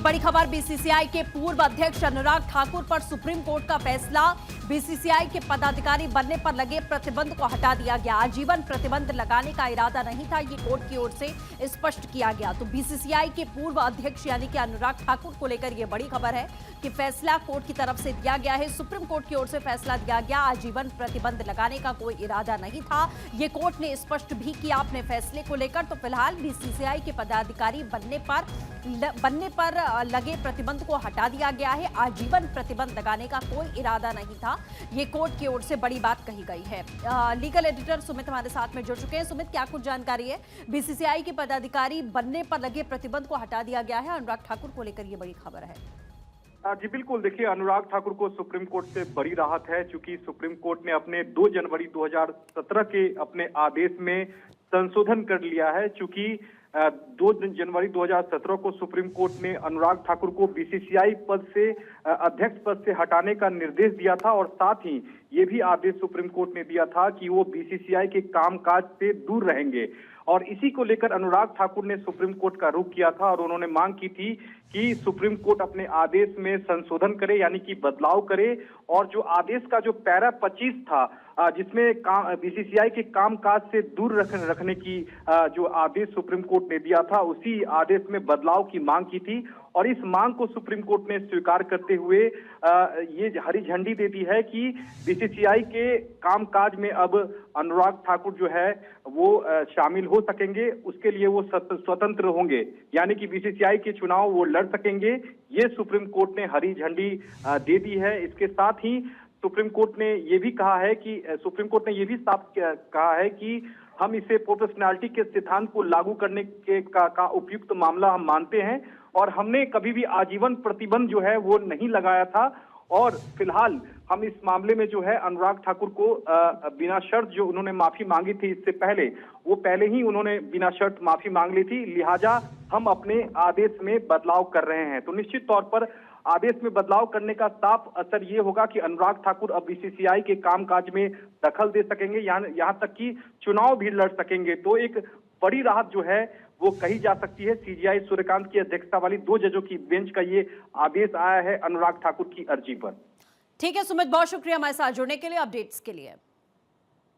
बड़ी खबर, बीसीसीआई के पूर्व अध्यक्ष अनुराग ठाकुर पर सुप्रीम कोर्ट का फैसला। बीसीसीआई के पदाधिकारी बनने पर लगे प्रतिबंध को हटा दिया गया। आजीवन प्रतिबंध लगाने का इरादा नहीं था, ये कोर्ट की ओर से स्पष्ट किया गया। तो बीसीसीआई के पूर्व अध्यक्ष यानी कि अनुराग ठाकुर को लेकर यह बड़ी खबर है कि फैसला कोर्ट की तरफ से दिया गया है। सुप्रीम कोर्ट की ओर से फैसला दिया गया। आजीवन प्रतिबंध लगाने का कोई इरादा नहीं था, ये कोर्ट ने स्पष्ट भी किया अपने फैसले को लेकर। तो फिलहाल बीसीसीआई के पदाधिकारी बनने पर लगे प्रतिबंध को हटा दिया गया है। आजीवन प्रतिबंध लगाने का कोई इरादा नहीं था, ये कोर्ट की ओर से बड़ी बात कही गई है। लीगल एडिटर सुमित हमारे साथ में जुड़ चुके हैं। सुमित, क्या कुछ जानकारी है? बीसीसीआई के पदाधिकारी बनने पर लगे प्रतिबंध को हटा दिया गया है, अनुराग ठाकुर को लेकर ये बड़ी खबर है। जी बिल्कुल, देखिए अनुराग ठाकुर को सुप्रीम कोर्ट से बड़ी राहत है, क्योंकि सुप्रीम कोर्ट ने अपने 2 जनवरी 2017 के अपने आदेश में संशोधन कर लिया है। चूंकि 2 जनवरी 2017 को सुप्रीम कोर्ट ने अनुराग ठाकुर को बीसीसीआई पद से अध्यक्ष पद से हटाने का निर्देश दिया था, और साथ ही ये भी आदेश सुप्रीम कोर्ट ने दिया था कि वो बीसीसीआई के कामकाज से दूर रहेंगे। और इसी को लेकर अनुराग ठाकुर ने सुप्रीम कोर्ट का रुख किया था और उन्होंने मांग की थी कि सुप्रीम कोर्ट अपने आदेश में संशोधन करे, यानी कि बदलाव करे, और जो आदेश का जो पैरा 25 था, जिसमें बीसीसीआई के कामकाज से दूर रखने की जो आदेश सुप्रीम कोर्ट ने दिया था, उसी आदेश में बदलाव की मांग की थी। और इस मांग को सुप्रीम कोर्ट ने स्वीकार करते हुए ये हरी झंडी दे दी है कि बीसीसीआई के कामकाज में अब अनुराग ठाकुर जो है वो शामिल हो सकेंगे, उसके लिए वो स्वतंत्र होंगे, यानी कि बीसीसीआई के चुनाव वो लड़ सकेंगे। ये सुप्रीम कोर्ट ने हरी झंडी दे दी है। इसके साथ ही सुप्रीम कोर्ट ने ये भी कहा है कि साफ कहा है कि हम इसे प्रोपोर्शनैलिटी के सिद्धांत को लागू करने का उपयुक्त मामला हम मानते हैं, और हमने कभी भी आजीवन प्रतिबंध जो है वो नहीं लगाया था। और फिलहाल हम इस मामले में जो है अनुराग ठाकुर को बिना शर्त जो उन्होंने माफी मांगी थी इससे पहले, वो पहले ही उन्होंने बिना शर्त माफी मांग ली थी, लिहाजा हम अपने आदेश में बदलाव कर रहे हैं। तो निश्चित तौर पर आदेश में बदलाव करने का साफ असर ये होगा कि अनुराग ठाकुर अब बीसीसीआई के कामकाज में दखल दे सकेंगे, यहाँ तक कि चुनाव भी लड़ सकेंगे। तो एक बड़ी राहत जो है वो कही जा सकती है। सीजेआई सूर्यकांत की अध्यक्षता वाली 2 जजों की बेंच का ये आदेश आया है अनुराग ठाकुर की अर्जी पर। ठीक है सुमित, बहुत शुक्रिया हमारे साथ जुड़ने के लिए, अपडेट्स के लिए।